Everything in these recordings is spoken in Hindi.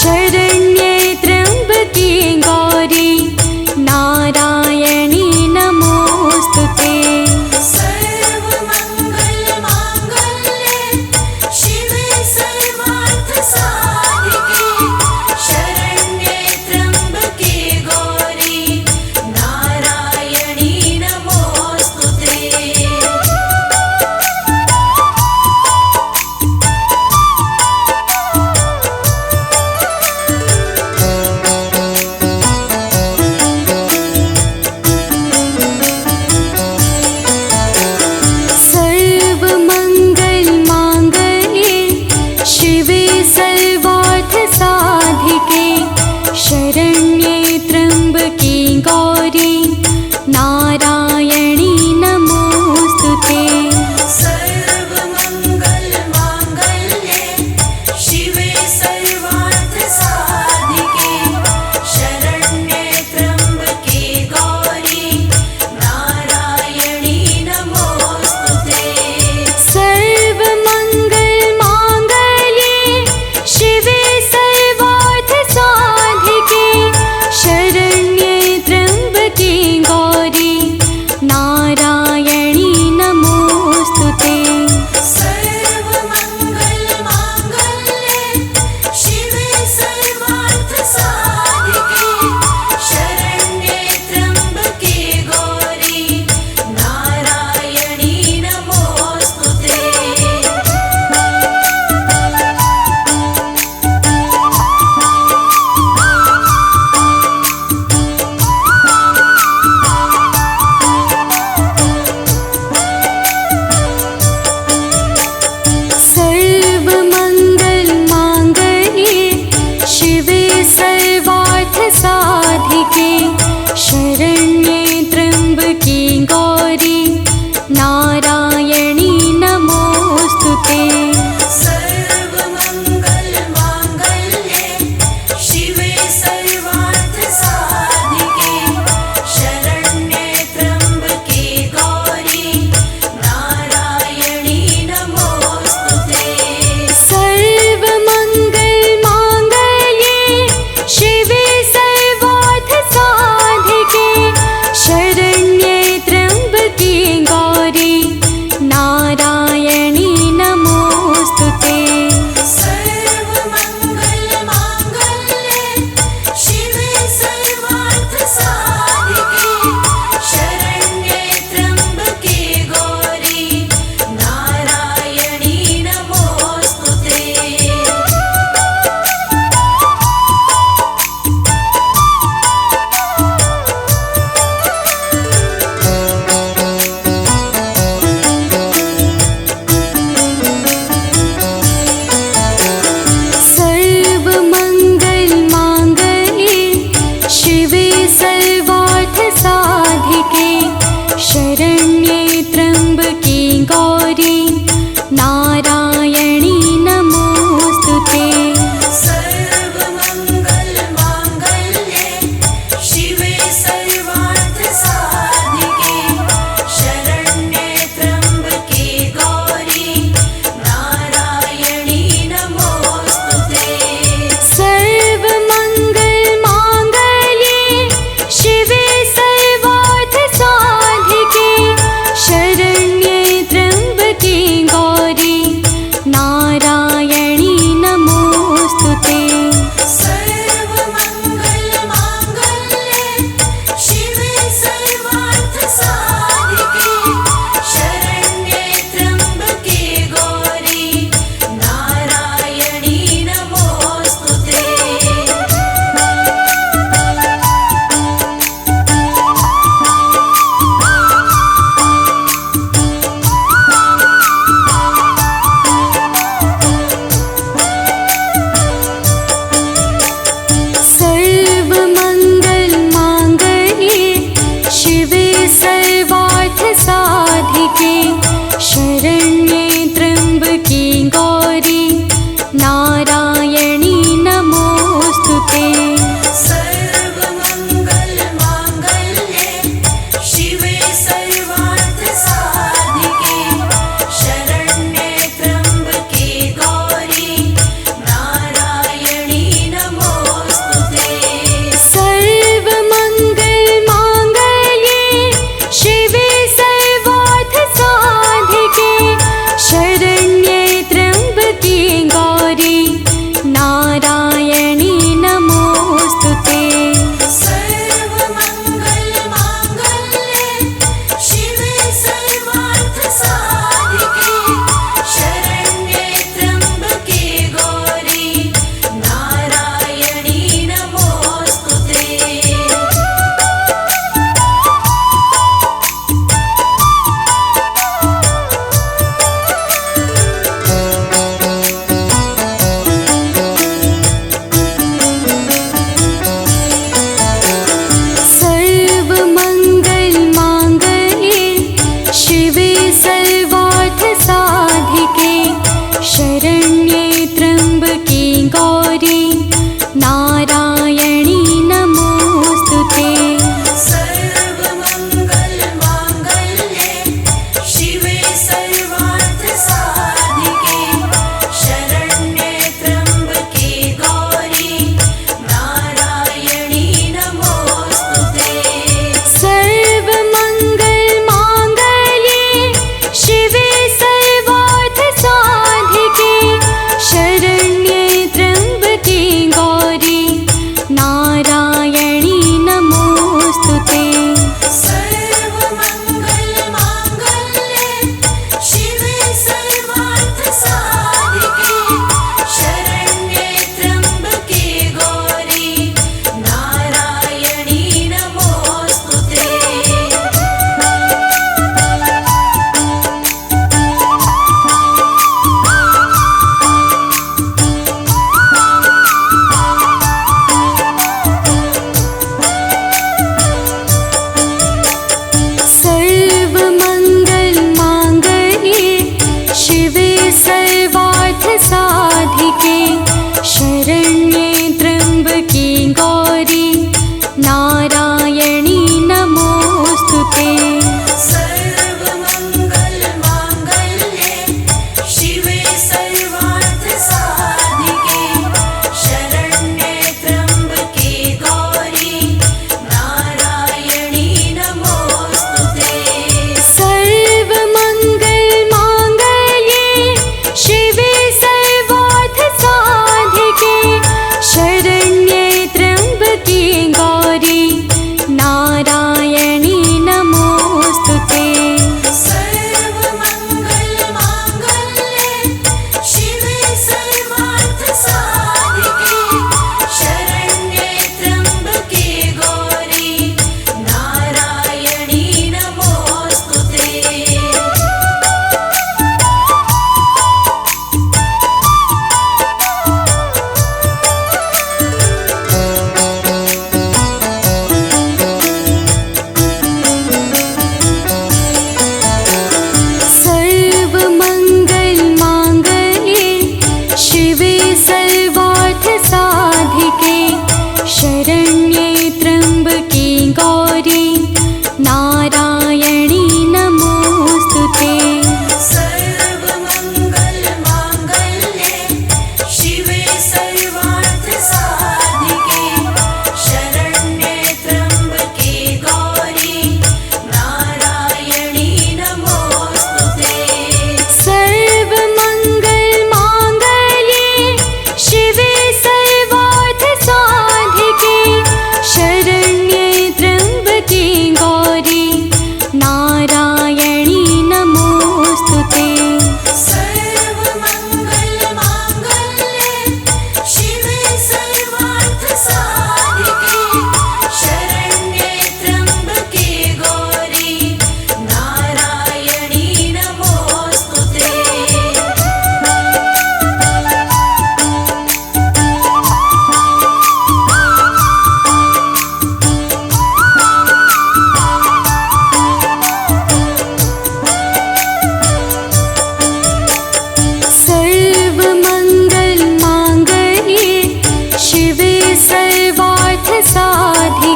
शरण्ये त्र्यम्बके गौरी नारायणी नमोस्तुते। सर्वमङ्गलमाङ्गल्ये शिवे सर्वार्थसाधिके शरण्ये त्र्यम्बके गौरी नारायणी नमोस्तुते।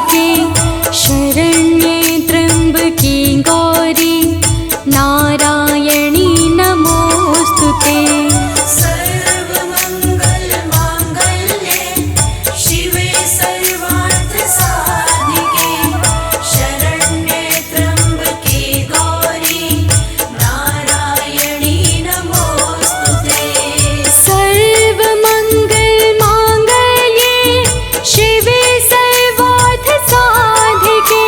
साधिके शरण्ये त्र्यम्बके गौरी नारायणी नमोऽस्तु ते। सर्वमङ्गलमाङ्गल्ये शिवे सर्वार्थसाधिके शरण्ये त्र्यम्बके गौरी नारायणी नमोऽस्तु ते। सर्वमङ्गलमाङ्गल्ये शिवे सर्वार्थसाधिके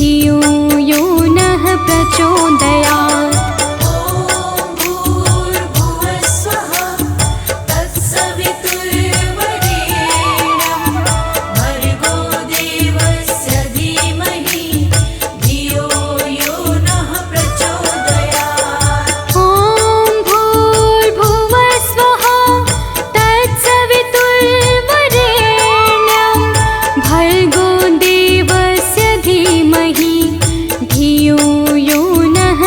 धियो यो नः प्रचोदयात्। ॐ भूर्भुवः स्वः तत्सवितुर्वरेण्यं भर्गो देवस्य धीमहि धियो यो नः प्रचोदयात्। ॐ भूर्भुवः स्वः तत्सवितुर्वरेण्यं भर्गो देवस्य धीमहि धियो यो नः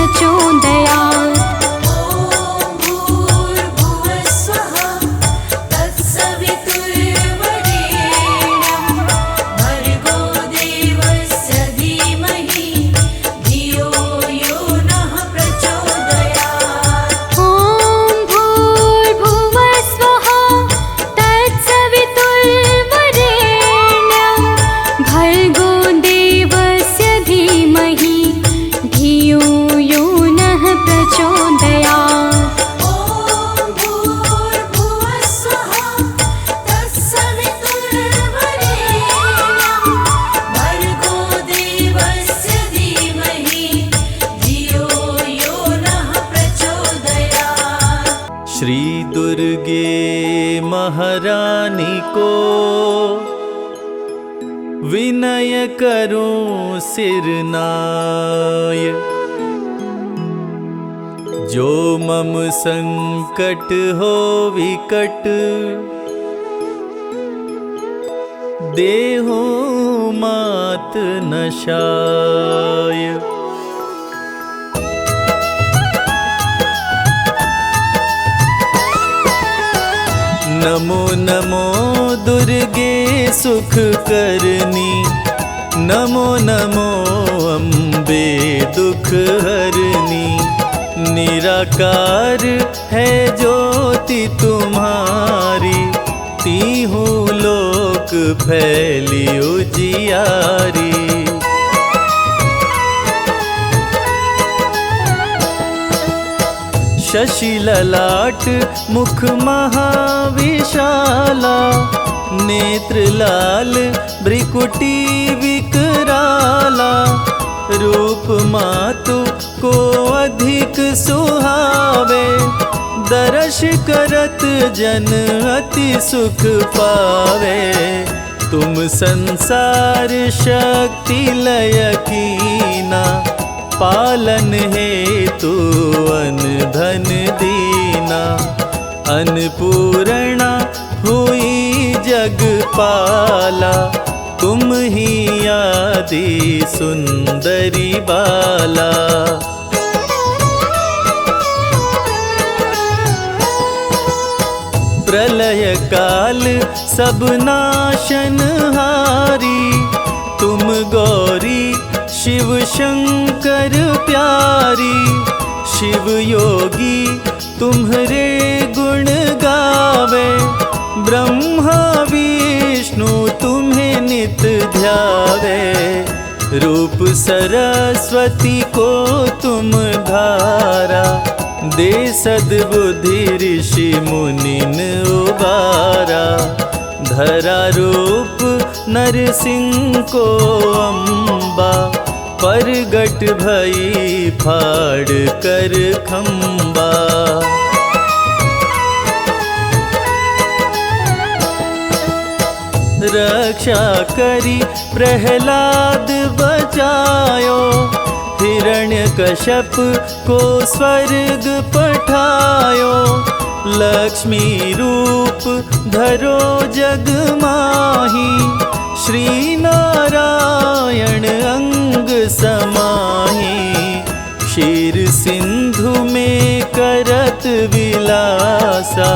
प्रचोदयात्। ॐ भूर्भुवः स्वः तत्सवितुर्वरेण्यं भर्गो देवस्य धीमहि धियो यो नः प्रचोदयात्। ॐ भूर्भुवः स्वः तत्सवितुर्वरेण्यं भर्गो देवस्य धीमहि धियो यो नः प्रचोदयात्। ॐ भूर्भुवः स्वः तत्सवितुर्वरेण्यं भर्गो देवस्य धीमहि धियो यो नः प्रचोदयात्। श्री दुर्गे महारानी को विनय करूं सिरनाय, जो मम संकट हो विकट देहु मात नशाय। नमो नमो दुर्गे सुख करनी, नमो नमो अम्बे दुख हरनी। निराकार है ज्योति तुम्हारी, तीहू लोक फैली उजियारी। शशि ललाट मुख महाविशाला, नेत्र लाल भ्रिकुटी विकराला। रूप मातु को अधिक सुहावे, दर्श करत जन अति सुख पावे। तुम संसार शक्ति लय कीना, पालन हेतु अन धन दीना। अन्नपूर्णा हुई जगपाला, तुम ही आदि सुंदरी बाला। प्रलय काल सब नाशनहारी, तुम गौरी शिव शंकर प्यारी। शिव योगी तुम्हारे गुण गावे, ब्रह्मा विष्णु तुम्हें नित ध्यावे। रूप सरस्वती को तुम धारा, दे सद्बुद्धि ऋषि मुनिन उबारा। धरा रूप नरसिंह को अम्बा, परगट भई फाड़ कर खम्बा। रक्षा करी प्रहलाद बचायो, हिरण्यकश्यप को स्वर्ग पठायो। लक्ष्मी रूप धरो जग माही, श्री नारायण अंग समाही। क्षीर सिंधु में करत विलासा,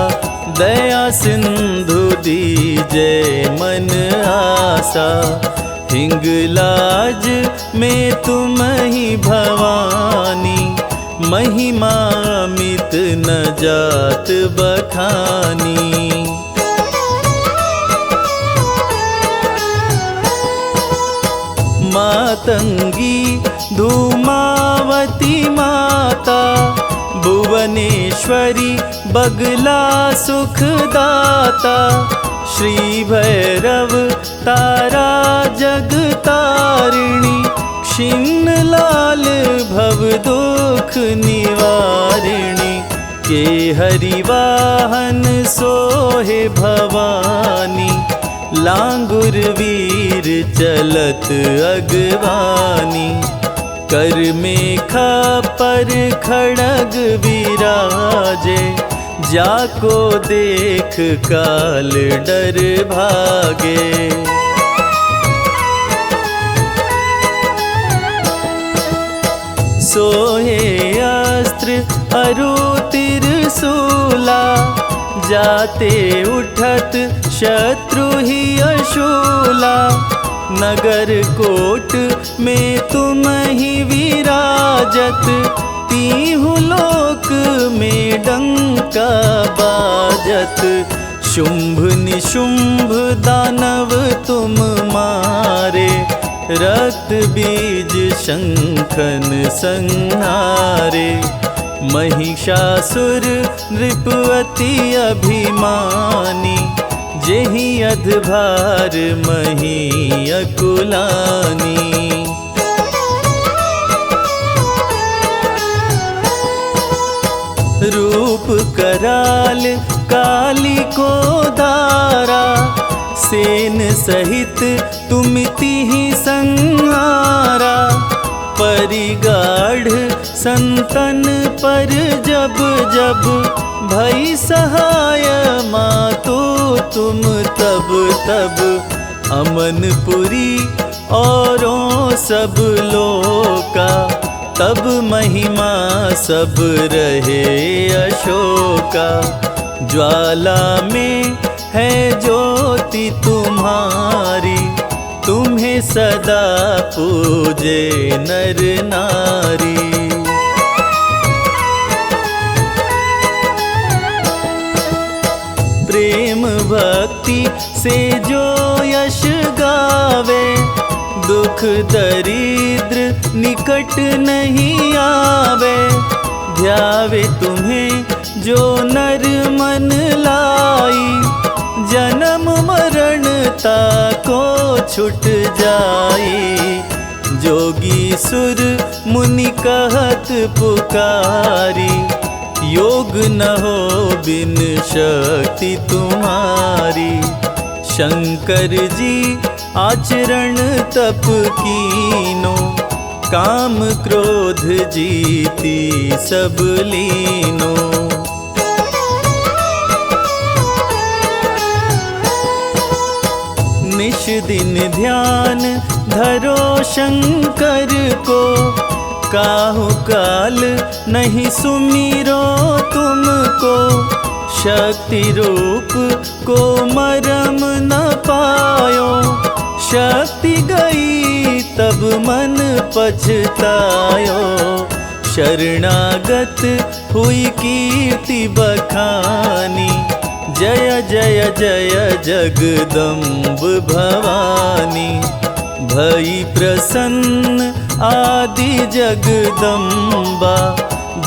दया सिंधु दीजय मन आसा। हिंगलाज में तुम ही भवानी, महिमा मित न जात बखानी। मातंगी धूमावती माता, भुवनेश्वरी बगला सुखदाता। श्री भैरव तारा जगतारिणी, क्षीण लाल भव दुख निवारिणी। के हरिवाहन सोहे भवानी, लांगुर वीर चलत अगवानी। कर मेखा पर खड़ग विराजे, जाको देख काल डर भागे। सोहे अरु तिरसूला, जाते उठत शत्रु ही अशूला। नगर कोट में तुम ही विराजत, तीहु लोक में डंका बाजत। शुंभ निशुंभ दानव तुम मारे, रक्त बीज शंखन संहारे। महिषासुर नृप अति अभिमानी, जेहि अधभार मही अकुलानी। रूप कराल काली को धारा, सेन सहित तुमिति ही संहारा। परिगाढ़ संतन पर जब जब, भई सहाय मातो तुम तब तब। अमनपुरी औरों सब लोका, तब महिमा सब रहे अशोका। ज्वाला में है ज्योति तुम्हारी, तुम्हें सदा पूजे नर नारी। प्रेम भक्ति से जो यश गावे, दुख दरिद्र निकट नहीं आवे। ध्यावे तुम्हें जो नर मन लाई, जन्म मरण ताको छुट जाई। जोगी सुर मुनि कहत पुकारी, योग न हो बिन शक्ति तुम्हारी। शंकर जी आचरण तप कीनो, काम क्रोध जीती सब लीनो। निश दिन ध्यान धरो शंकर को, काहु काल नहीं सुमिरो तुमको। शक्ति रूप को मरम न पायो, शक्ति गई तब मन पछतायो। शरणागत हुई कीर्ति बखानी, जय जय जय जगदम्ब भवानी। भई प्रसन्न आदि जगदम्बा,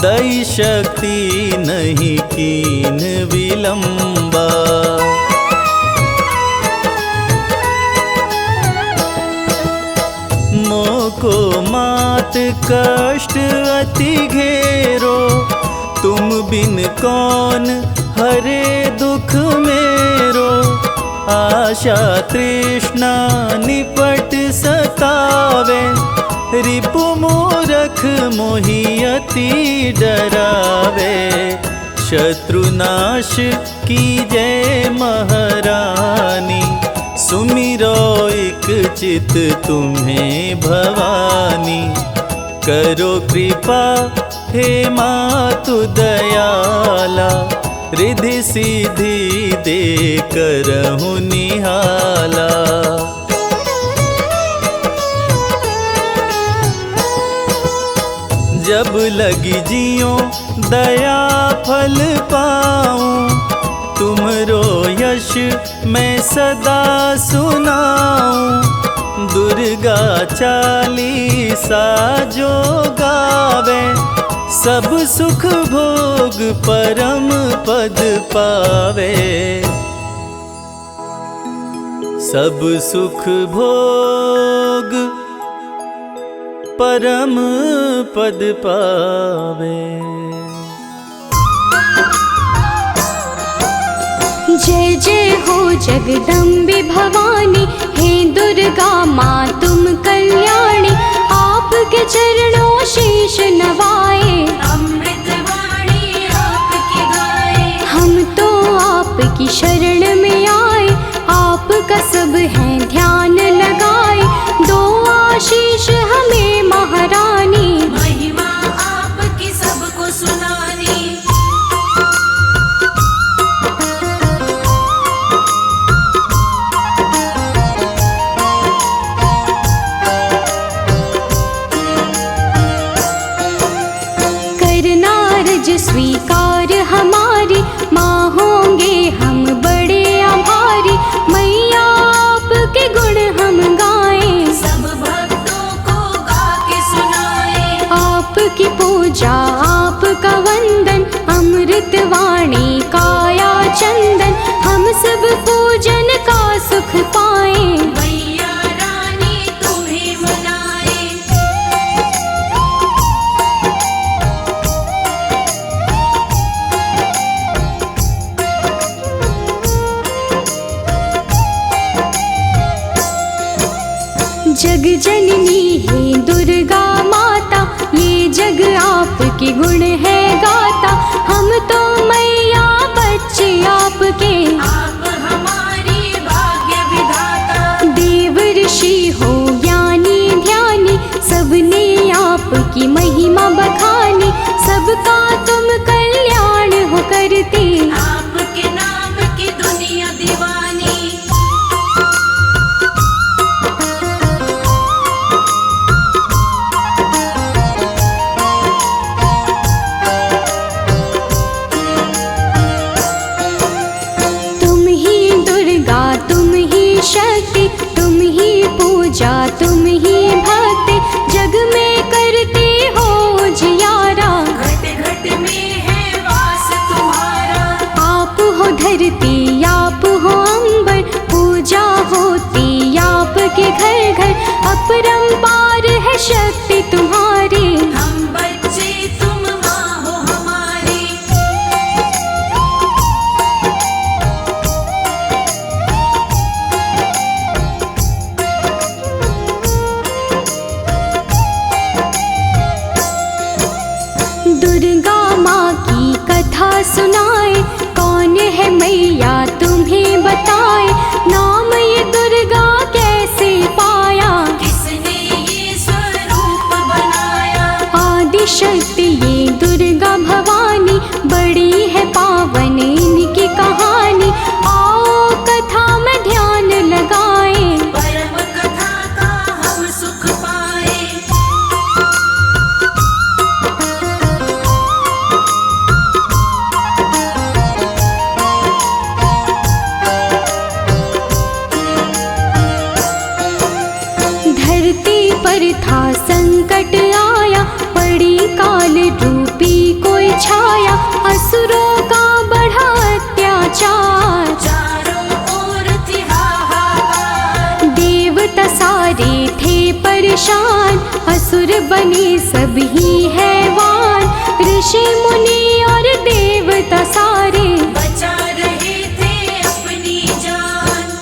दई शक्ति नहीं कीन विलंबा। मोको मात कष्ट अति घेरो, तुम बिन कौन हरे दुख मेरो। आशा तृष्णा निपट सतावे, रिपु मूरख मोहि अति डरावे। शत्रुनाश कीजै महारानी, सुमिरो एक चित तुम्हें भवानी। करो कृपा हे मातु दयाला, रिद्धि सिद्धि दे करहु निहाला। जब लगी जियो दया फल पाऊं, तुमरो यश मैं सदा सुनाऊं। दुर्गा चालीसा जो गावे, सब सुख भोग परम पद पावे। सब सुख भोग परम पद पावे। जय जय हो जगदम्बे भवानी, हे दुर्गा माँ तुम कल्याणी। आपके चरणों शीश नवाए, अमृत वाणी आपकी गाए। हम तो आपकी शरण में आए, आपका सब है ध्यान लगाए। दो आशीष हमें महारानी, महिमा आपकी सबको सुनानी। स्वीकार हमारी, माँ होंगे हम बड़े आभारी। मैया आपके गुण हम गाएं, सब भक्तों को गा के सुनाए। आपकी पूजा आपका वंदन, अमृत वाणी काया चंदन। हम सब पूजन का सुख पाएं, मैया रानी तुम्हें मनाए। जग जननी है दुर्गा माता, ये जग आपके गुण है गाता। हम तो मैया बच्चे आपके, आप हमारी भाग्य विधाता। देव ऋषि हो ज्ञानी ध्यानी, सबने आपकी महिमा बखानी। सबका तुम कल्याण हो करते, आपके नाम की दुनिया दीवानी। तुम ही दुर्गा तुम ही शक्ति, तुम ही पूजा तुम ही भक्ति। जग में करते हो जियारा, घट घट में है वास तुम्हारा। आप हो धरती आप हो अंबर, पूजा होती आपके घर घर। अपरंपार है शक्ति तुम्हारी, हम बच्चे तुम माँ हो हमारी। दुर्गा माँ की कथा सुनाए, कौन है मैया तुम्हें बताए। नाम ये दुर्गा कैसे पाया, किसने ये स्वरूप बनाया। आदि शक्ति ये दुर्गा भवानी, बड़ी है पावन इनकी कहानी। आओ कथा में ध्यान लगाएं, परम कथा का हम सुख पाए। धरती पर था संकट आया, पड़ी काल रूपी कोई छाया। असुरों का बढ़ा अत्याचार, चारों ओर थी हाहाकार। देवता सारे थे परेशान, असुर बने सभी हैवान। ऋषि मुनि और देवता सारे, बचा रहे थे अपनी जान।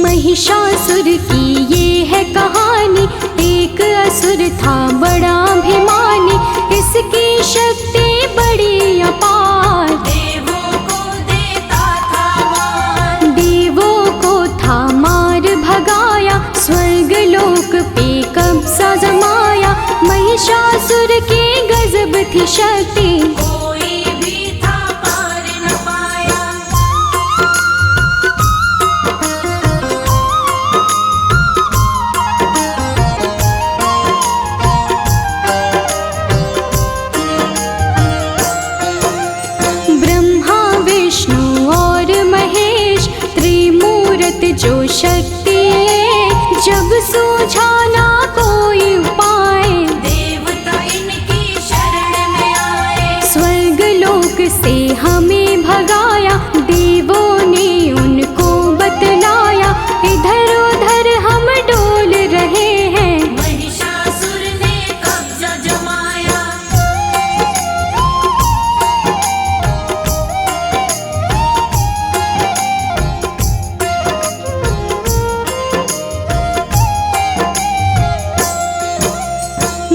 महिषासुर की ये है कहानी, एक असुर था बड़ा अभिमानी। इसकी शक्ति बड़ी अपार, देवों को देता था मान। देवों को था मार भगाया, स्वर्ग लोक पे कब्जा जमाया। महिषासुर के गजब थी शक्ति, कोई भी था पार न पाया। ब्रह्मा विष्णु और महेश, त्रिमूर्त जो शक्ति है। जब सूझा ना कोई उपाय, देवता इनकी शरण में आए। स्वर्ग लोक से हमें भगाया, देवों ने उनको बतलाया। इधर उधर हम डोल रहे हैं, महिषासुर ने कब्जा जमाया।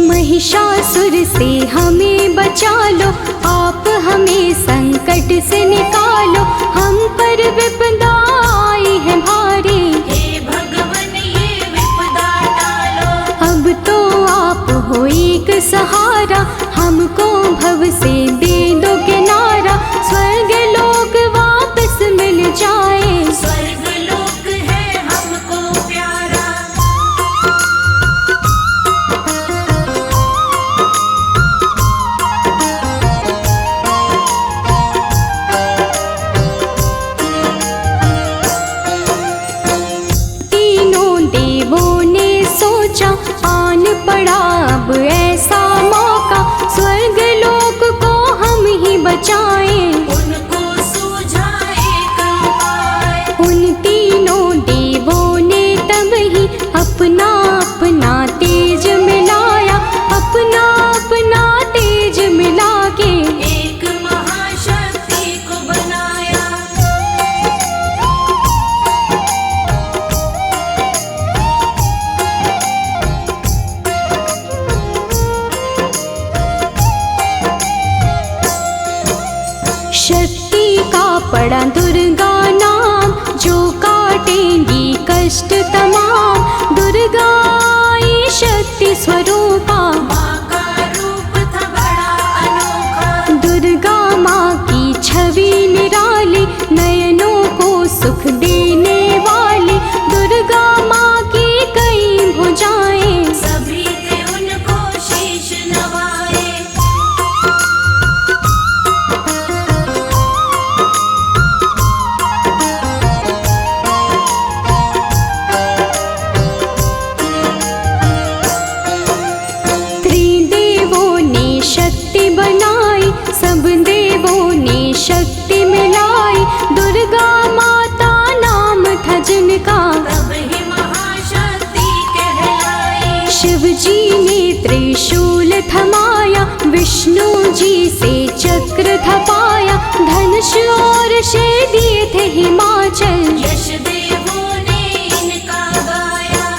महिषासुर से हमें बचा लो, आप हमें संकट से निकालो। हम पर विपदा आई है भारी, हे भगवन ये विपदा टालो। अब तो आप हो एक सहारा। हमको भव से दे दो किनारा, स्वर्ग लोक शक्ति का पड़ा दुर्गा नाम, जो काटेंगी कष्ट तमाम। दुर्गा आई शक्ति स्वरूपा, माँ का रूप था बड़ा अनोखा। दुर्गा माँ की छवि निराली, नयनों को सुख देने वाली। दुर्गा माँ की कई भुजाएं, सभी थे उनको शीश नवाए। त्रिदेवों ने शक्ति बनाई, सब देवों ने शक्ति मिलाई। दुर्गा माता नाम था जिनका, तब ही महाशक्ति कहलाई। शिव जी ने त्रिशूल थमाया, विष्णु जी से चक्र थपाया। धनुष और शेर दिए थे हिमाचल, यश देवों ने इनका गाया।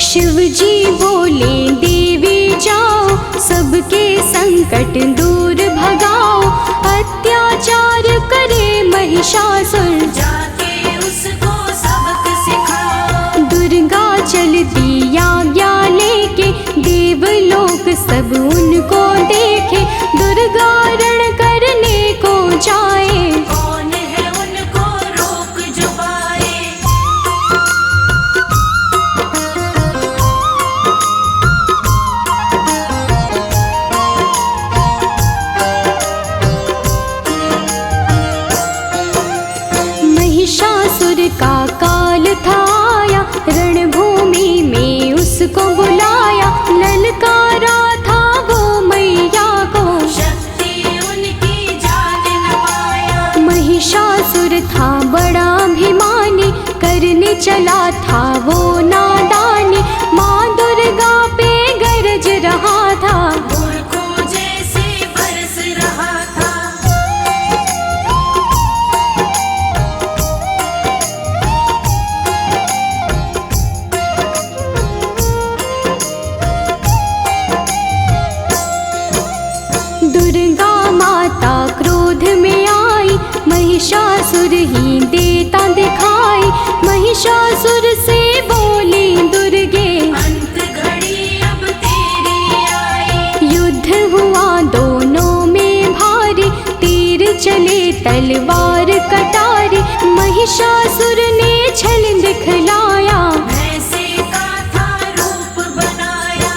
शिव जी बोले देवी जाओ, सबके संकट दूर भगाओ। अत्याचार करे महिषासुर, जाके उसको सबक सिखाओ। दुर्गा चलती आज्ञा लेके, देवलोक सब उनको देखे। दुर्गा रण करने को जाए, कौन है उनको रोक जो पाए। महिषासुर का काल था आया, रणभूमि में उसको बुलाया। ललकारा था वो मैया को, शक्ति उनकी जान न पाया। महिषासुर था बड़ा अभिमानी, करने चला था वो नादानी। माँ दुर्गा पे गरज रहा था, मूर्खों जैसे बरस रहा था। दुर्गा माता क्रोध में आई, महिषासुर ही देता दिखाई। महिषासुर से बोली दुर्गे, अंत घड़ी अब तेरी आई। युद्ध हुआ दोनों में भारी, तीर चले तलवार कटारी। महिषासुर ने छल दिखलाया, भैंसे का था रूप बनाया।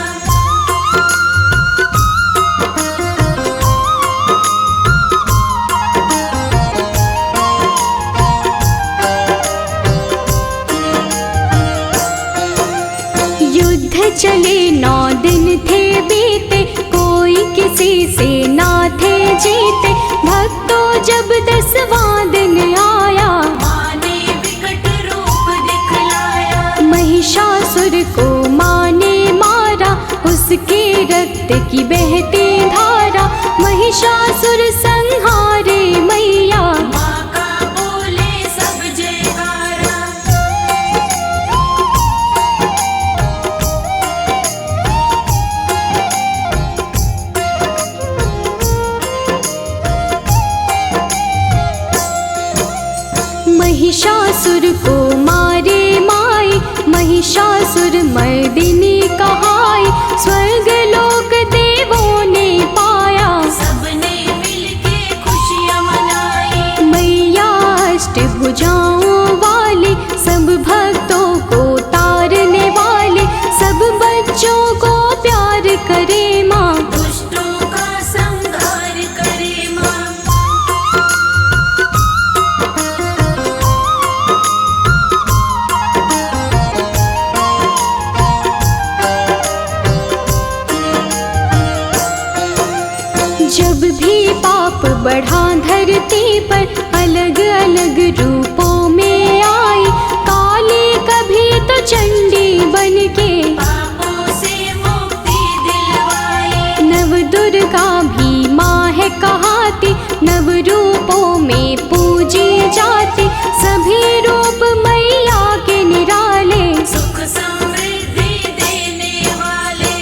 युद्ध चले 9 दिन थे बीते, कोई किसी से ना थे जीते। भक्तों जब 10वां दिन आया, माँ ने विकट रूप दिखलाया। महिषासुर को माँ ने मारा, उसके रक्त की बहती धारा। महिषासुर संहारे मैया, माँ का बोले सब जयकारा। महिषासुर को मारे माई, महिषासुर मर्दिनी कहाई। स्वर्ग लोक देवों ने पाया, सबने मिलके खुशियाँ मनाई। मैया अष्टभुजाओं वाली, सब भक्तों को तारने वाले। सब बच्चों को प्यार करे माँ, दुष्टों का संहार करे माँ। जब भी पाप बढ़ा धरती पर, अलग अलग रूपों में आई। काली कभी तो चंडी बन के, पापों से मुक्ति दिलवाई। नव दुर्गा भी माँ है कहाती। नव रूपों में पूज पूजी जाती, सभी रूप मैया के निराले। सुख समृद्धि देने वाले।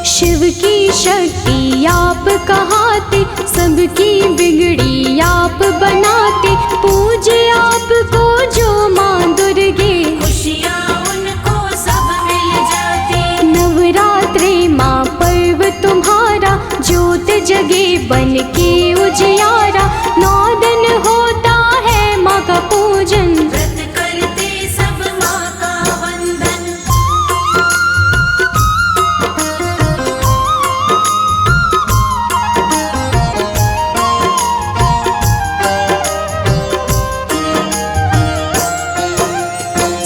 शिव की शक्ति आप कहाते, सबकी बिगड़ी आप बनाते, पूजे आपको जो माँ दुर्गे, खुशियाँ उनको सब मिल जाती। नवरात्रे माँ पर्व तुम्हारा, ज्योत जगे बन के उजियारा, 9 दिन होता है माँ का पूजन। व्रत करते सब माँ का वंदन।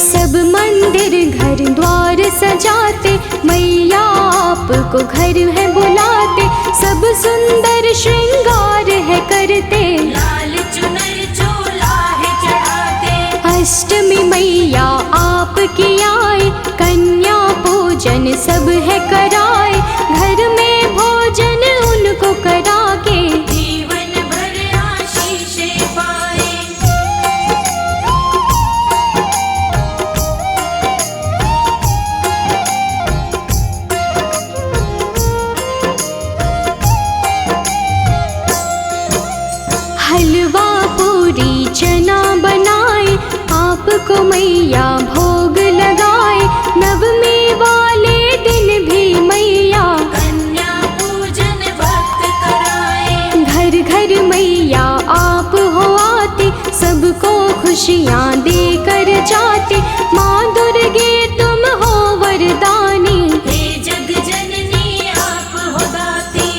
सब मंदिर घर द्वार सजाते, मैया आपको घर है बुलाते, सब सुंदर श्रृंगार है करते, लाल चुनर चोला है चढ़ाते। अष्टमी मैया आपकी आए, कन्या पूजन सब है कराए, घर में भोजन उनको करा के, जीवन भर आशीषें पाए। हलवा पूरी चना बनाए, आपको मैया भोग लगाए, नवमी वाले दिन भी मैया कन्या पूजन भक्त कराए। घर घर मैया आप हो आते, सबको खुशियाँ देकर जाते, माँ दुर्गे तुम हो वरदानी। हे जग जननी आप हो दाती।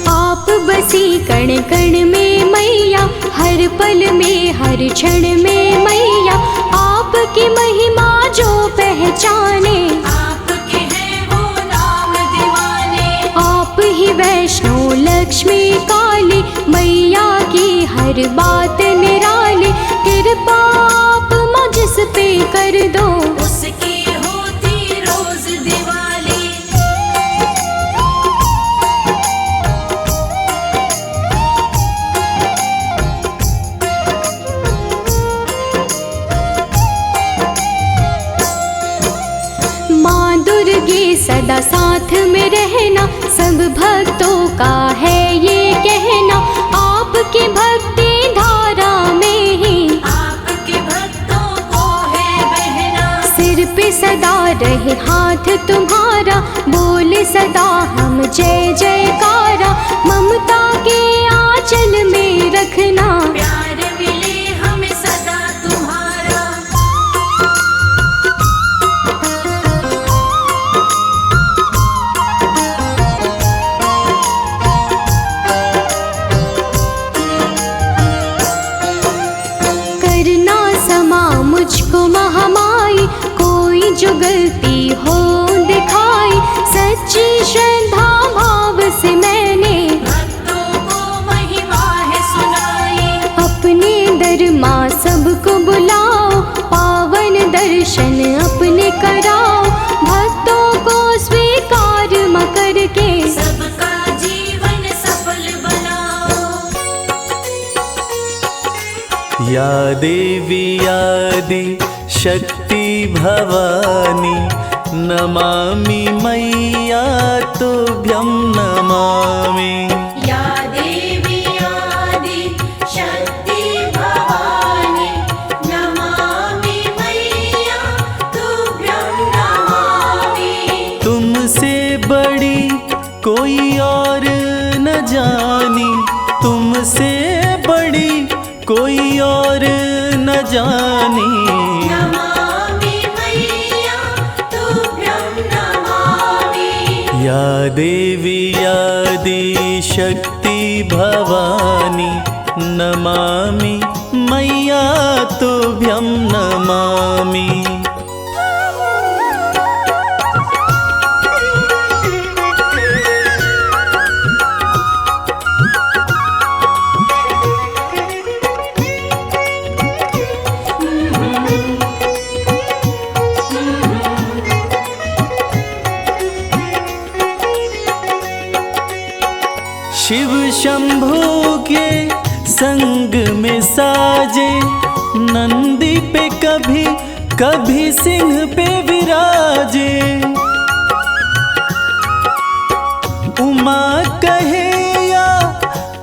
आप बसी कण कण में मैया, हर पल में हर क्षण में मैया, आपकी महिमा जो पहचाने, आपके हैं वो नाम दीवाने। आप ही वैष्णो लक्ष्मी काली, मैया की हर बात निराली, कृपा आप मुझ पे कर दो, उसकी होती रोज दिवाली। माँ दुर्गे सदा साथ में रहना, सब भक्तों का है ये कहना, आपकी भक्ति धारा में ही आपके भक्तों को है बहना। सिर पे सदा रहे हाथ तुम्हारा, बोले सदा हम जय जयकारा, ममता के आंचल में रखना, प्यार मिले हमें सदा तुम्हारा। करना समा मुझको महामाई, कोई जो गलती हो दिखाई, सच्ची श्रद्धा भाव से मैंने भक्तों को महिमा है सुनाई। अपने दर माँ सबको बुलाओ, पावन दर्शन अपने कराओ, भक्तों को स्वीकार माँ करके, सबका जीवन सफल बनाओ। या देवी आदि शक्ति भवानी, नमामि मैया तुभ्यं नमामि। या देवी आदि शक्ति भवानी, नमामि मैया तुभ्यं नमामि। तुमसे बड़ी कोई और न जानी, तुमसे बड़ी कोई और न जानी। नमामि मैया तुभ्यं नमामि। या देवी आदि शक्ति भवानी, नमामि मैया तुभ्यं नमामि। शिव शंभू के संग में साजे, नंदी पे कभी कभी सिंह पे विराजे। उमा कहे या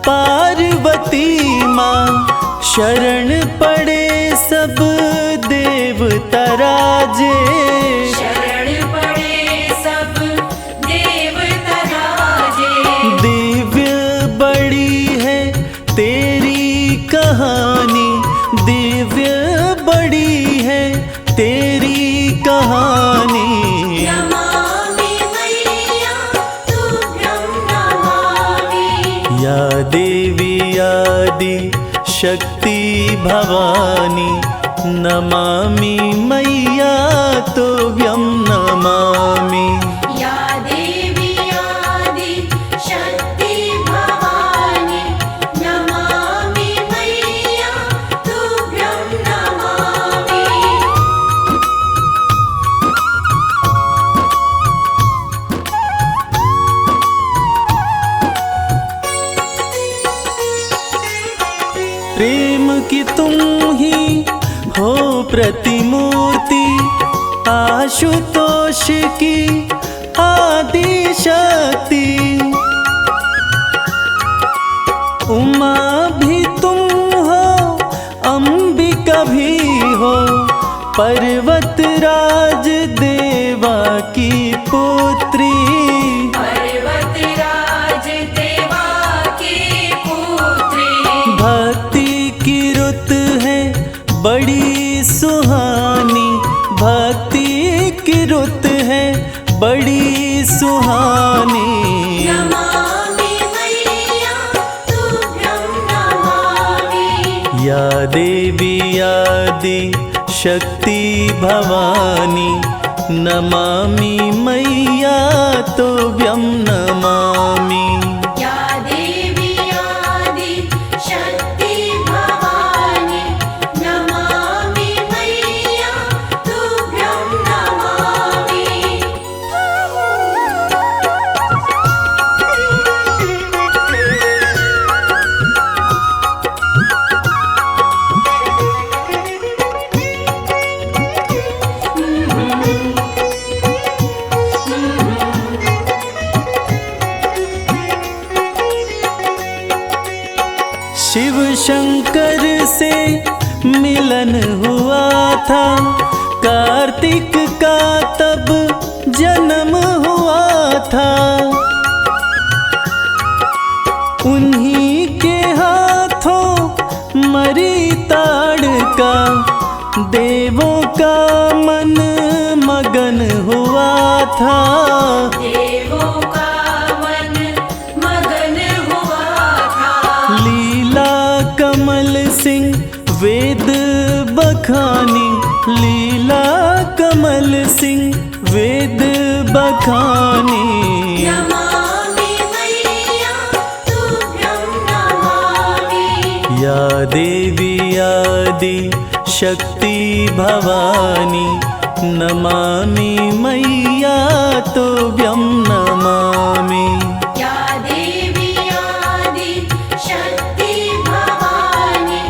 पार्वती माँ, शरण पड़े सब देवता राजे। शरण पड़े सब देवता राजे। दिव्य बड़ी है तेरी कहानी, दिव्य बड़ी है तेरी कहानी। नमामि मैया तुभ्यं नमामि। या देवी आदि शक्ति भवानी, नमामि मैया तुभ्यं नमामि। या देवी आदि शक्ति भवानी, नमामि मैया तुभ्यं नमामि। प्रेम की तुम ही हो प्रतिमूर्ति, आशुतोष की आदि शक्ति। उमा भी तुम हो, अंबिका भी हो, पर्वतराज देवा की पुत्री। पर्वतराज देवा की पुत्री। भक्ति की रुत है बड़ी सुहानी, भक्ति की रुत है बड़ी सुहानी। नमामि मैया तुभ्यं नमामि। या देवी आदि शक्ति भवानी, नमामि मैया तुभ्यं नमामि। या देवी आदि शक्ति भवानी, नमामि मैया तुभ्यं नमामि। शिव शंकर से मिलन हुआ था, कार्तिक का तब जन्म हुआ था। उन्हीं के हाथों मरी ताड़का, देवों का मन मगन हुआ था। देवों का मन मगन हुआ था। लीला कमल सिंह वेद बखानी, लीला कमल सिंह वेद बखानी। नमामि मैया तुभ्यं नमामि। या देवी आदि शक्ति भवानी, नमामि मैया तुभ्यं नमामि। या देवी आदि शक्ति भवानी,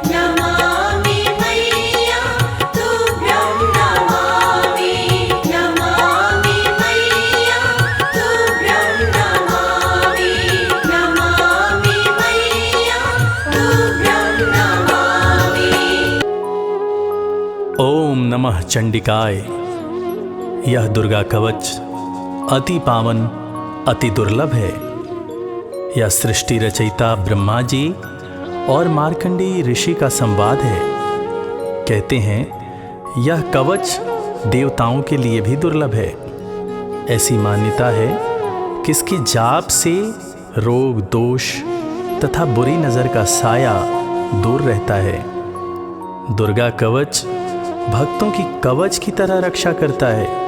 नमामि मैया तुभ्यं नमामि। नमामि मैया तुभ्यं नमामि। नमामि मैया तुभ्यं नमामि। ओम नमः चंडिकाय। यह दुर्गा कवच अति पावन, अति दुर्लभ है। यह सृष्टि रचयिता ब्रह्मा जी और मार्कंडेय ऋषि का संवाद है। कहते हैं यह कवच देवताओं के लिए भी दुर्लभ है। ऐसी मान्यता है कि इसकी जाप से रोग, दोष तथा बुरी नज़र का साया दूर रहता है। दुर्गा कवच भक्तों की कवच की तरह रक्षा करता है।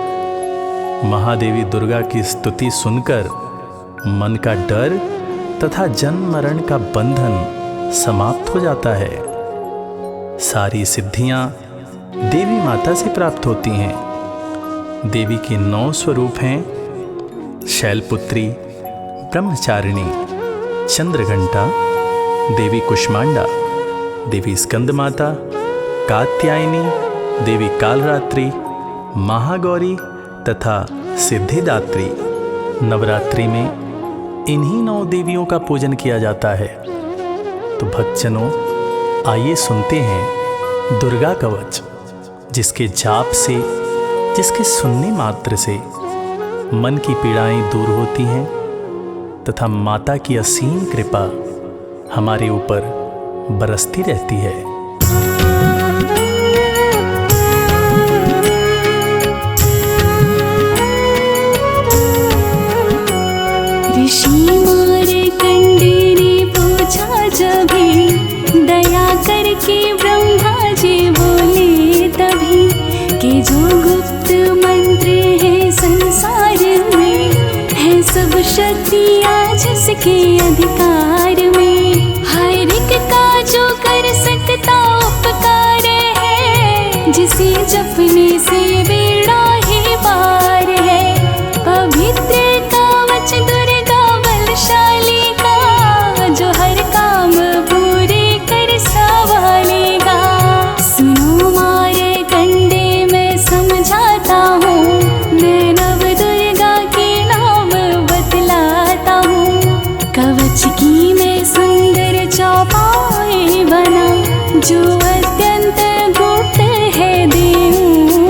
महादेवी दुर्गा की स्तुति सुनकर मन का डर तथा जन्म मरण का बंधन समाप्त हो जाता है। सारी सिद्धियां देवी माता से प्राप्त होती हैं। देवी के 9 स्वरूप हैं: शैलपुत्री, ब्रह्मचारिणी, चंद्रघंटा, देवी कुष्मांडा, देवी स्कंदमाता, कात्यायनी, देवी कालरात्रि, महागौरी तथा सिद्धिदात्री। नवरात्रि में इन्हीं 9 देवियों का पूजन किया जाता है। तो भक्तजनों, आइए सुनते हैं दुर्गा कवच, जिसके जाप से, जिसके सुनने मात्र से मन की पीड़ाएं दूर होती हैं तथा माता की असीम कृपा हमारे ऊपर बरसती रहती है। ऋषि मार्कंडेय ने पूछा जभी, दया करके ब्रह्मा जी बोले तभी, कि जो गुप्त मंत्र है संसार में, है सब शक्तियाँ जिसके अधिकार में। हर एक का जो कर सकता उपकार है, जिसे जपने से बेड़ा ही पार है। पवित्र कवच दुर्गा बलशाली का, जो हर काम पूरे कर संभालेगा। सुनो मार्कंडेय मैं समझाता हूँ, मैं नव दुर्गा के नाम बतलाता हूँ। कवच की मैं सुंदर चौपाई बना, जो अत्यंत गुप्त है देऊँ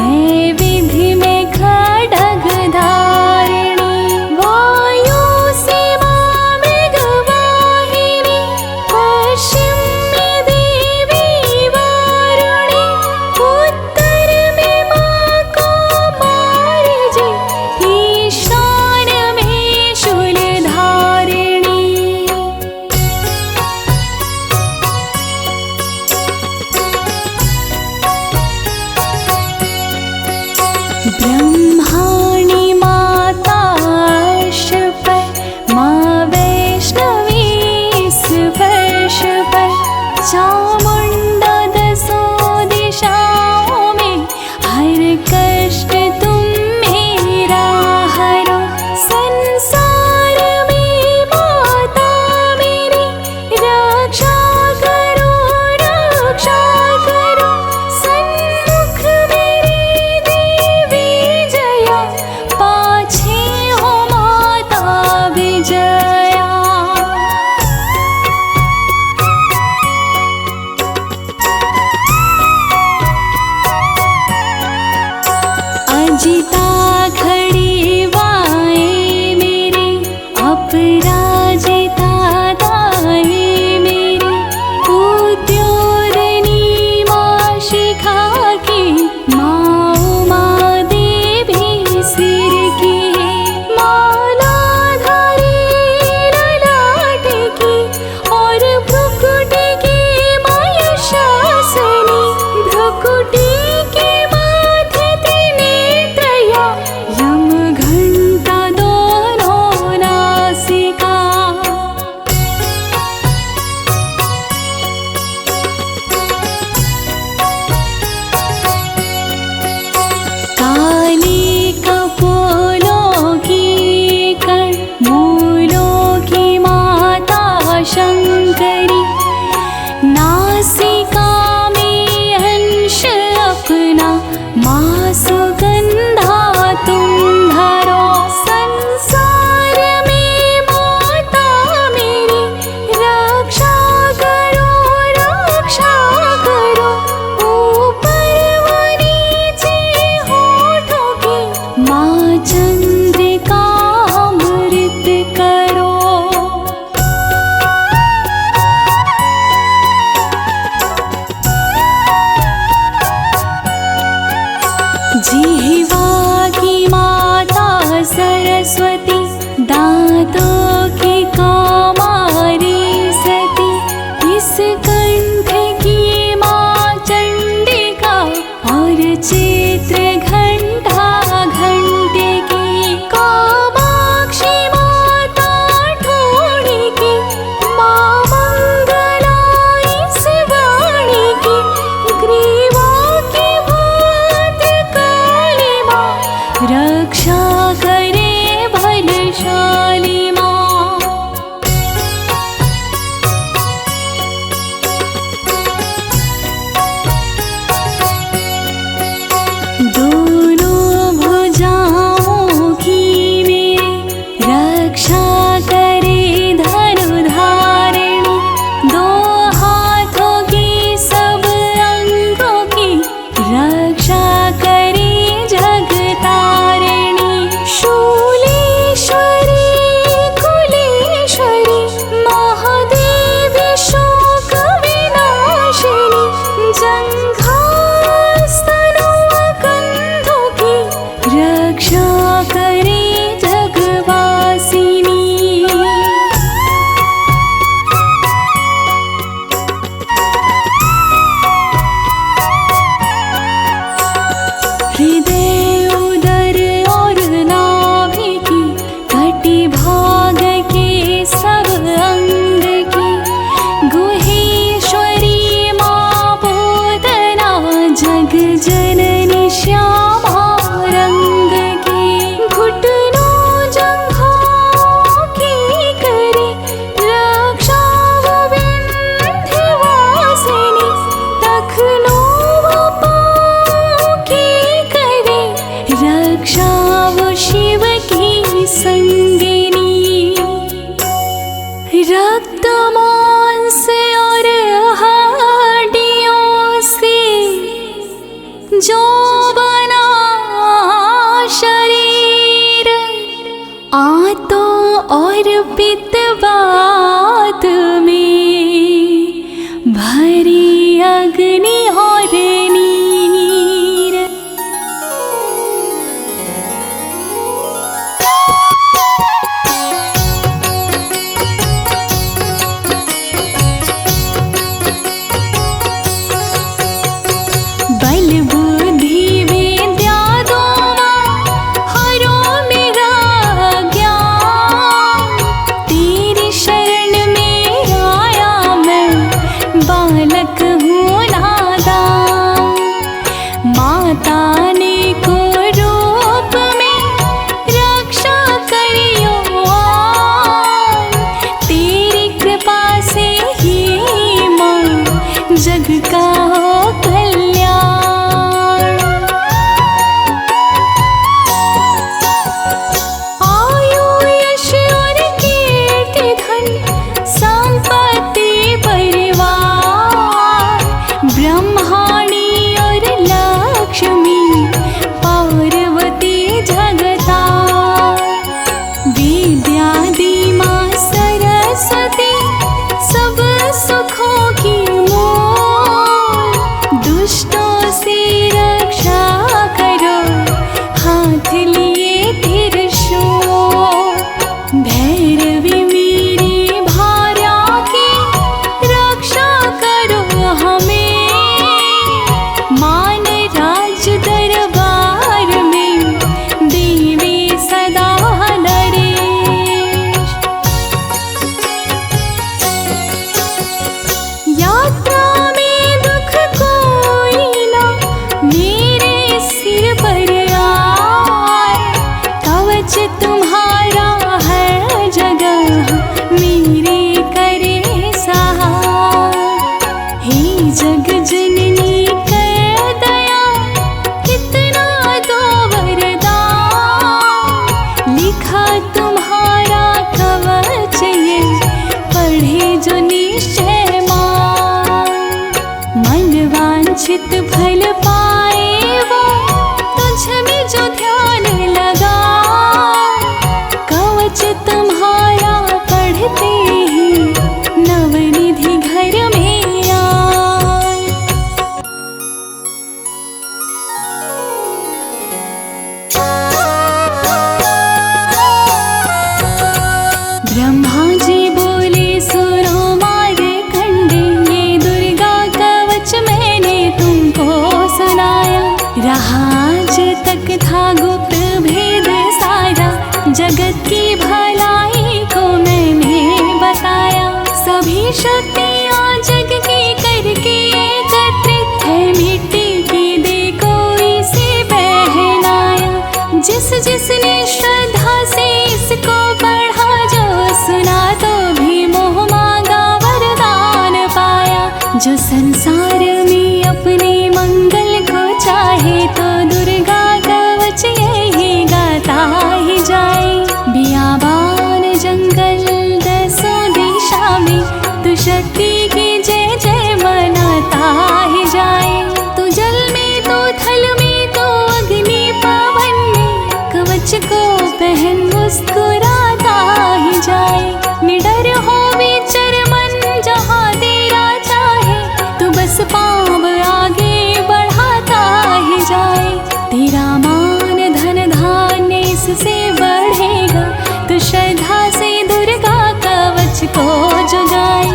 वैविध्य में खड्ग धारिणी, वायु सीमा मृगवाहिनी, पश्चिम में देवी वारुणी, उत्तर में माँ कौमार जी, ईशान में शूलधारिणी। ब्रह्माणी माता अर्श पर, माँ वैष्णवी स्पर्श पर, चामुंडा दसों दिशाओं में, हर कष्ट तुम मेरा हरो। संसार में माता मेरी, रक्षा करो रक्षा करो, सन्मुख मेरी देवी जया, पाछे हो माता विजया। अजिता खड़ी वाएं मेरे, अपराजिता दाएं मेरे, उद्योतनी माँ शिखा की, माँ उमा देवी सिर की, मालाधारी ललाट की, और भ्रुकुटी की माँ यशासनी, भ्रुकुटी के माथे त्रिनेत्रया, यम घंटा दोनों नासिका। काली कपोलों की कण, मूलों की माता शंकरी, नासिका में अंश अपना, माँ सुगंधा तुम धरो। संसार में माता मेरी, रक्षा करो रक्षा करो, ऊपर व नीचे होठों की, माँ चंद्रिका अमृत करो। जिह्वा की माता सरस्वती, दांतों की कौमारी सती, इस कंठ की माँ चंडिका, और चित्र घंटा घंटे की, कामाक्षी माता ठोड़ी की, माँ मंगला इस वाणी की, ग्रीवा की भात काली माँ, रक्षा करे भय हाथ लिए त्रिशूल, भैरवी मेरी भार्या की रक्षा करो हमें, मान राज दरबार में देवी सदा नरेश। यात्रा में दुख कोई ना मेरे सिर पर आए, कवच तुम्हारा है जगह मेरे करे सहाय। हे जग जननी कर दया कितना दो वरदान, लिखा तुम्हारा कवच ये पढ़े जो निश्चय मान। मन वांछित फल पाए वो तुझ में जो ध्यान लगा, कवच तुम्हारा पढ़ते ही नवनिधि घर में आए। ब्रह्मा जी बोले सुनो मार्कंडे, ये दुर्गा कवच मैंने तुमको सुनाया। रहा आज तक था गुप्त भेद सारा, जगत की भलाई को मैंने बताया। सभी शक्तियाँ जग की करके एकत्रित है, मिट्टी की दे कोई से पहनाया। जिस जिसने श्रद्धा से इसको पढ़ा, जो सुना तो भी मोह मांगा वरदान पाया। जो संसार में अपने मंगल को चाहे, तो दुर्गा कवच यही गाता ही जाए। बियाबान जंगल दसों दिशा में तू शक्ति की जय जय मनाता ही जाए। तू जल में तो थल में तो अग्नि पवन में, कवच को पहन मुस्कुराता ही जाए। निडर हो विचर मन जहाँ तेरा चाहे, तू बस पाँव आगे बढ़ाता ही जाए। तेरा मान धन धान्य इससे बढ़ेगा, तू श्रद्धा से दुर्गा कवच को जुगाए।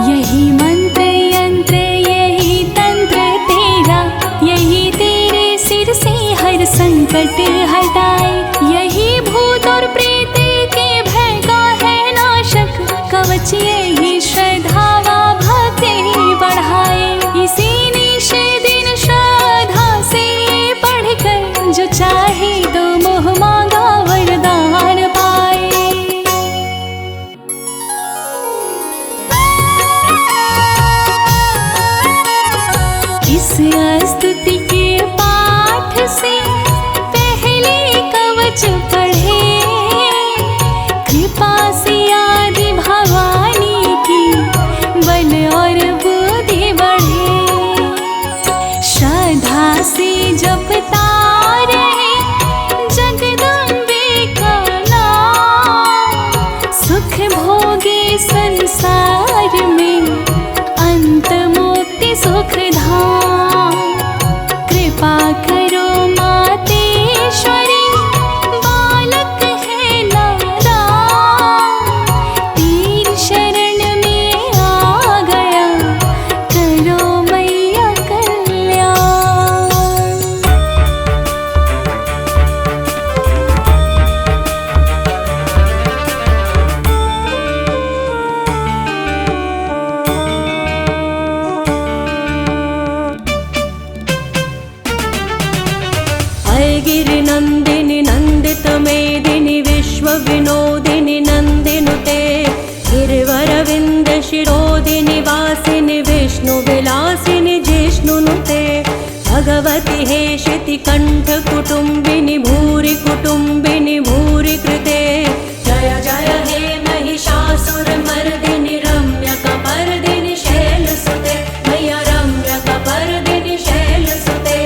यही मंत्र यंत्र यही तंत्र तेरा, यही तेरे सिर से हर संकट हटाए। यही भूत और प्रेत के भय का है नाशक, कवच यही श्रद्धा व भक्ति बढ़ाए। इसी निश दिन श्रद्धा से पढ़कर जो चाहे तो मोह मांगा वरदान पाए। इस स्तुति के पाठ से पहले कवच पढ़े, कृपा से आदि भवानी की बल और बुद्धि बढ़े। श्रद्धा से जपता रहे जगदम्बे का नाम, सुख भोगे संसार में अंत मुक्ति सुख धाम। कृपा करो मातेश्वरी, बालक है नादान, तेरी शरण में आ गया, करो मैया कल्याण। गिरि नंदिनि नंदित मेदिनि विश्व विनोदिनि नंदिनुते, गिरिवरविंद शिरोदिनि वासिनि विष्णु विलासिनि जिष्णुनुते। भगवति हेशिति कंठ कुटुंबिनि भूरि कुटुंबिनि भूरि कृते। जय जय हे महिषासुर मर्दिनि रम्य कपर्दिनि शैलसुते, मैया रम्य कपर्दिनि शैलसुते।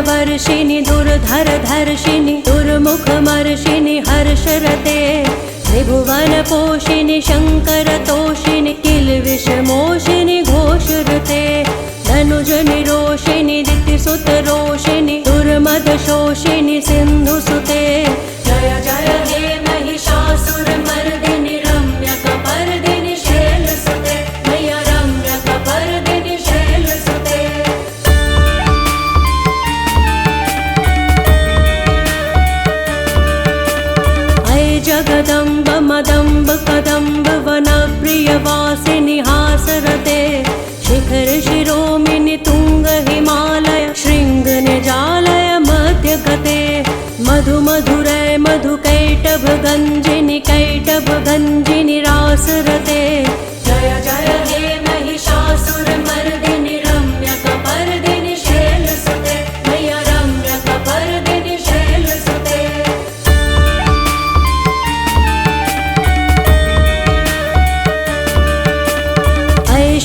वर्षिणि दुर्धर धर्षिणि दुर्मुख मर्षिणि हर्षरते। त्रिभुवन पोषिणि शंकर तोषिणि किल विषमोषिणि घोर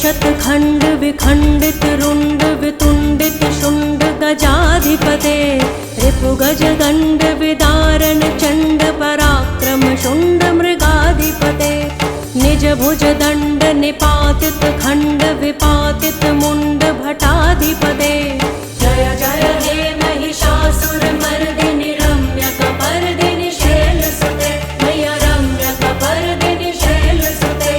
शतखण्ड विखण्डित रुण्ड वितुण्डित शुण्ड गजाधिपते रिपुगज दण्ड विदारण चण्ड पराक्रम शुण्ड मृगाधिपते निज भुज दण्ड निपातित खण्ड विपातित मुण्ड भटाधिपते जय जय हे महिषासुरमर्दिनि रम्यकपर्दिनि शैलसुते मैया रम्यकपर्दिनि शैलसुते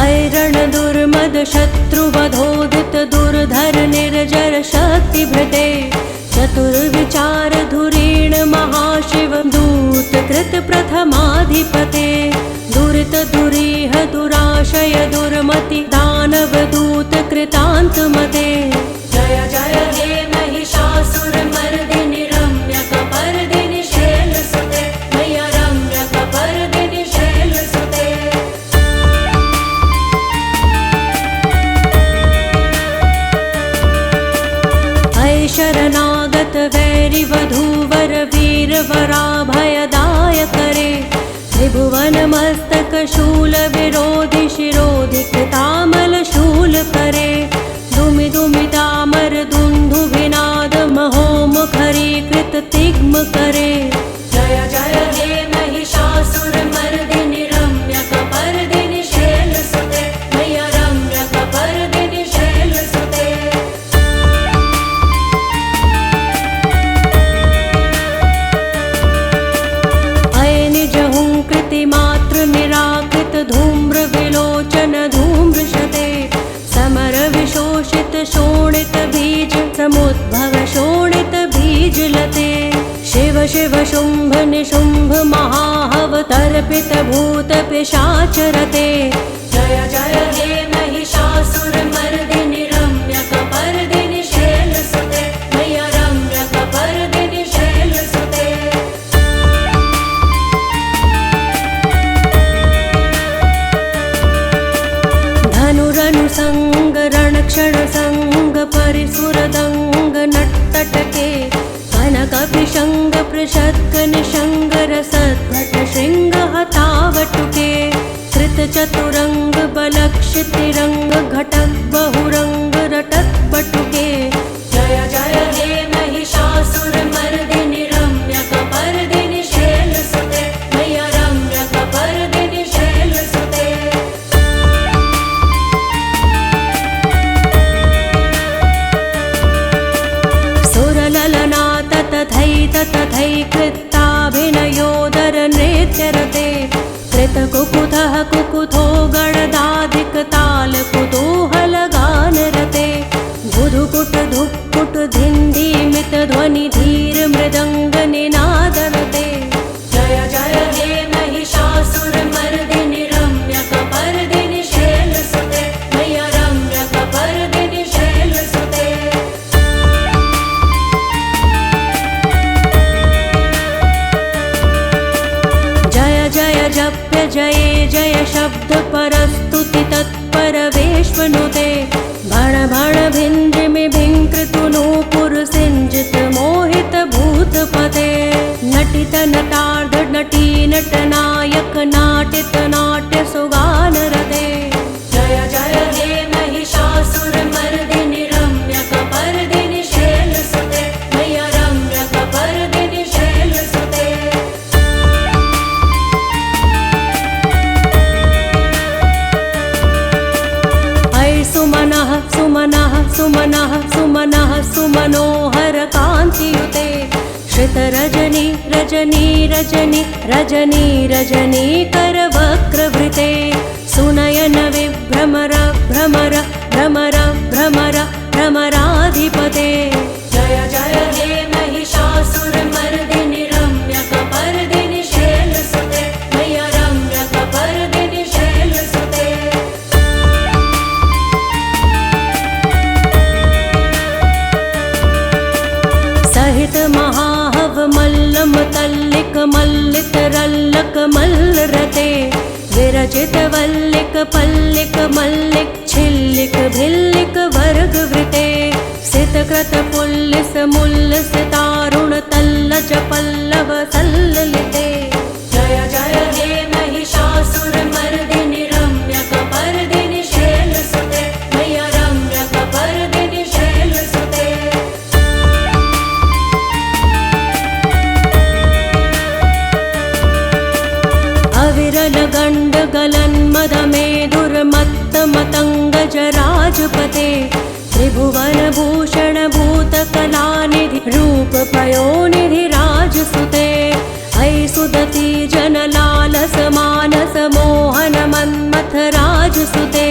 ऐरण दुर्मद शत्रुवधोदित दुर्धर निर्जर शक्तिभृते चतुर्विचार धुरीण महाशिव दूत कृत प्रथमाधिपते दुरित दुरीह दुराशय दुर्मति दानव दूत कृतान्तमते जय जय हे महिषासुरमर्दिनि रम्यकपर्दिनि शैलसुते मैया रम्यकपर्दिनि शैलसुते शरणागत वैरि वधूवर वीर वराभयदाय करे त्रिभुवन मस्तक शूल विरोधि शिरोधि कृतामल शूल करे दुमि दुमि दामर दुन्दु विनाद महोमुखरी कृत तिग्म करे जय जय हे महिषासुरमर्दिनि रम्यकपर्दिनि शैलसुते मैया रम्यकपर्दिनि शैलसुते मातृ निराकृत धूम्र विलोचन धूम्रशते समर विशोषित शोणित बीज समुद्भव शोणित बीज लते शिव शिव शुंभ निशुंभ महाहव तर्पित भूत पिशाचरते जय जय हे महिषासुरमर्दिनि रम्यकपर्दिनि शैलसुते मैया रम्यकपर्दिनि शैलसुते धनुरनुसंग रणक्षण संग परिसुरदंग नट्टटके कनकपिशंग पृषत्क निशंग रसद्भट शृंग हतावटुके कृत चतुरंग बलक्षितिरंग घटक बहुरंग रटक बटुके जय जय हे महिषासुरमर्दिनि रम्यकपर्दिनि शैलसुते मैया रम्यकपर्दिनि शैलसुते सुरललनात तथैत तथैकृत्ताभिनयोदर नृत्यरते कृतकुकुतः कुकुथो गणदाधिक ताल कुतूहल गानरते बुधुकुट धुक्कुट धिन्धीमित ध्वनि धीर मृदंग निनादरते जय जय हे महिषासुरमर्दिनि रम्यकपर्दिनि शैलसुते मैया रम्यकपर्दिनि शैलसुते जय जय जप्य जये जय शब्द परस्तुति तत्पर वेश्मनुते भण भण भिन्द्रिमि भिङ्कृतु नूपुर सिञ्जित मोहित भूतपते नटित नटार्ध नटी नटनायक नाटित नाट्य सुगानरते जय जय हे महिषासुरमर्दिनि रम्यकपर्दिनि शैलसुते मैया रम्यकपर्दिनि शैलसुते सुमनः सुमनः सुमनः सुमनः सुमनोहर कान्तियुते श्रितरजनी रजनी रजनी रजनी रजनी करवक्रवृते सुनयन विभ्रमर भ्रमर भ्रमर भ्रमर भ्रमराधिपते जय जय हे महिषासुरमर्दिनि रम्यकपर्दिनि शैलसुते मैया रम्यकपर्दिनि शैलसुते सहित महाहव मल्लम तल्लिक मल्लित रल्लक मल्लरते विरचित वल्लिक पल्लिक मल्लिक छिल्लिक भिल्लिक वर्गवृते सितकृत पुल्लिस मुल्लिस तारुण तल्लज पल्लव सल्ललिते राजपते त्रिभुवनभूषण भूतकलानिधि रूप पयोनिधि राजसुते ऐ सुदती जनलालस मानस मोहन मन्मथ राजसुते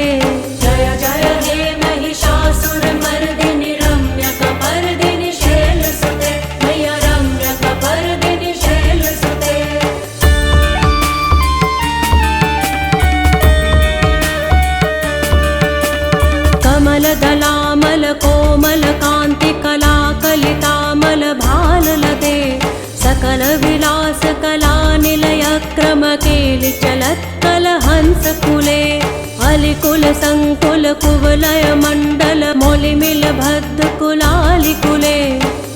जय जय हे महिषासुरमर्दिनि रम्यकपर्दिनि शैलसुते मैया रम्यकपर्दिनि शैलसुते कमलदलामल कोमल कान्ति कला कलितामल भाललते सकल विलास कला निलय क्रम केलि चलत् कलहंस कुले अलिकुल संकुल कुवलय मंडल मोलिमिल भद्द कुलालि कुले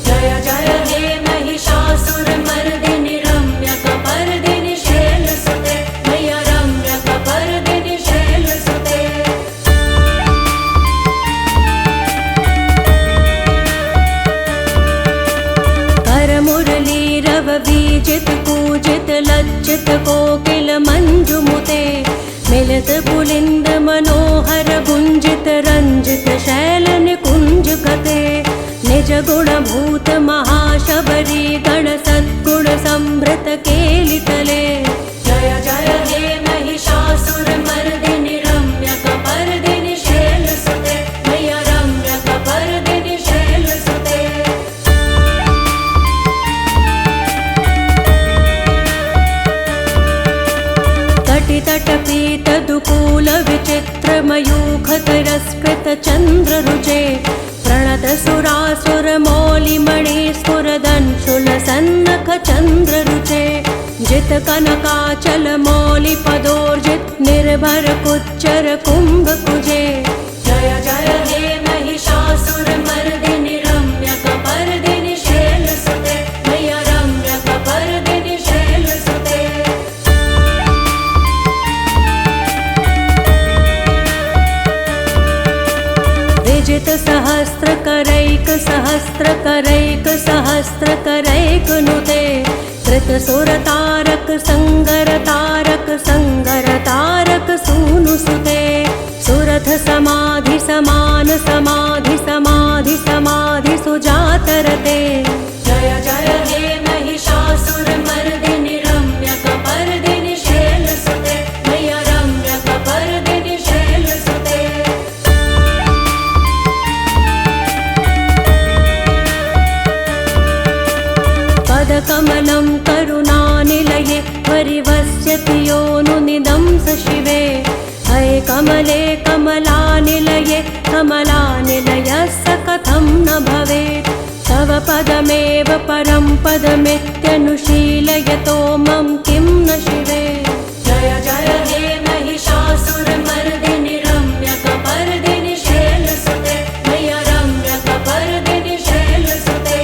जय जय हे महिषासुरमर्दिनि रम्यकपर्दिनि शैलसुते मैया रम्यकपर्दिनि शैलसुते करमुरलीरव बीजित पूजित लज्जित कोकिल मंजुमुते मिलित पुलिंद मनोहर गुंजित रंजित शैल निकुंज कते निज गुण भूत महाशबरी गण सद्गुण संभृत केलितले जय जय हे महिषासुरमर्दिनि रम्यकपर्दिनि शैलसुते मैया रम्यकपर्दिनि शैलसुते तटितटपीत दुकूल विचित्र मयूख तिरस्कृत चंद्र रुचे प्रणत सुरासुर मौलि मणि स्फुरदंशुल सन्नख चंद्र रुचे जित कनकाचल मौलि पदोर्जित निर्भर कुच्चर कुंभ कुजे जय जय हे महिषासुरमर्दिनि रम्यकपर्दिनि शैलसुते मैया रम्यकपर्दिनि शैलसुते विजित सहस्र करैक सहस्र करैक सहस्र करैक नुते कृत सुर तारक संगर तारक सूनु सुते सुरथ समाधि समान समाधि समाधि समाधि सुजातरते जय जय हे महिषासुरमर्दिनि रम्यकपर्दिनि शैलसुते मैया रम्यकपर्दिनि शैलसुते पदकमलं करुणानिलये परिवस्यति योनुनिदं स शिवे अये कमले कमलानिलये कमलानिलयस्य कथं न भवेत् तव पदमेव परं पदमित्यनुशीलयतो मम किं न शिवे जय जय हे महिषासुरमर्दिनि रम्यकपर्दिनि शैलसुते मैया रम्यकपर्दिनि शैलसुते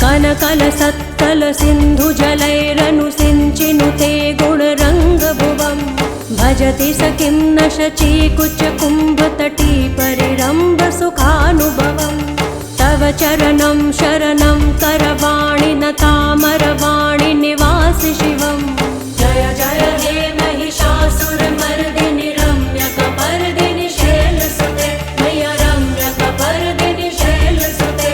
कनकल सत्तल सिंधु जलैरनुसिञ्चिनुते गुणरङ्गभुवम् भजति स किं न शचीकुच कुम्भतटी परिरम्भ सुखानुभवम् तव चरणं शरणं करवाणि न तामरवाणि निवासि शिवम् जय जय हे महिषासुरमर्दिनि रम्यकपर्दिनि शैलसुते मैया रम्यकपर्दिनि शैलसुते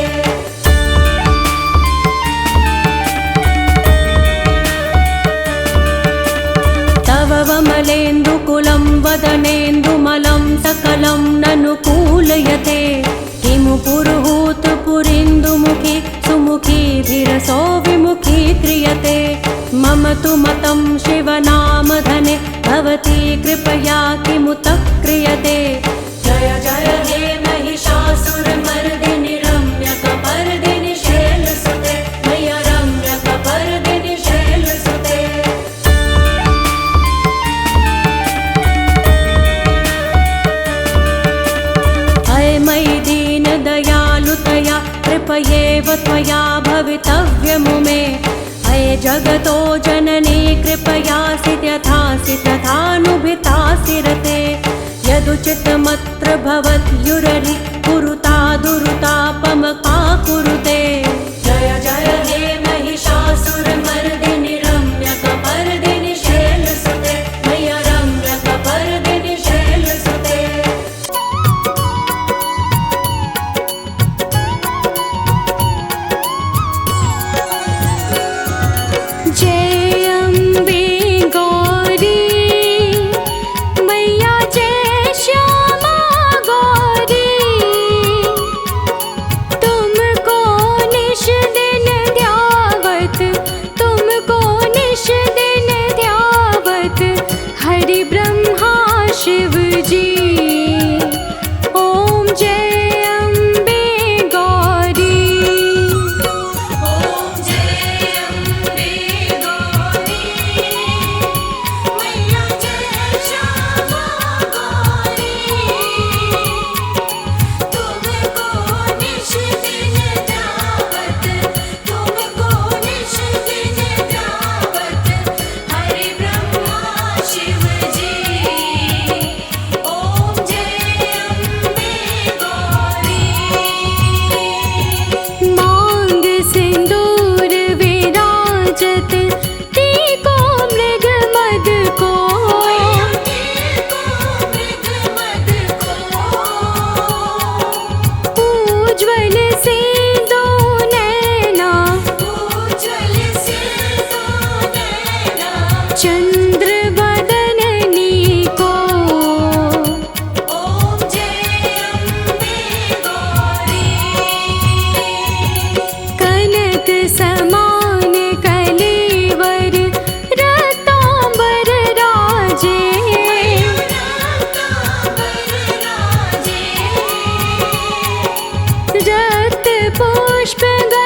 वमलेन्दुकुलं वदनेन्दुमलं सकलं ननुकूलयते किमु पुरुहूत पुरीन्दुमुखी सुमुखीधिरसो विमुखी क्रियते मम तु मतं शिवनामधने भवती कृपया किमुत क्रियते जय जय हे महिषासुरमर्दिनि रम्यकपर्दिनि शैलसुते मैया रम्यकपर्दिनि शैलसुते मयि दीन दयालुतया कृपयेव त्वया भवितव्यमुमे अये जगतो जननी कृपयासि यथासि तथानुभितासि रते यदुचितमत्र भवत्युररि कुरुता दुरुतापमका कुरुते जय जय हे महिषासुरमर्दिनि रम्यकपर्दिनि पुष्प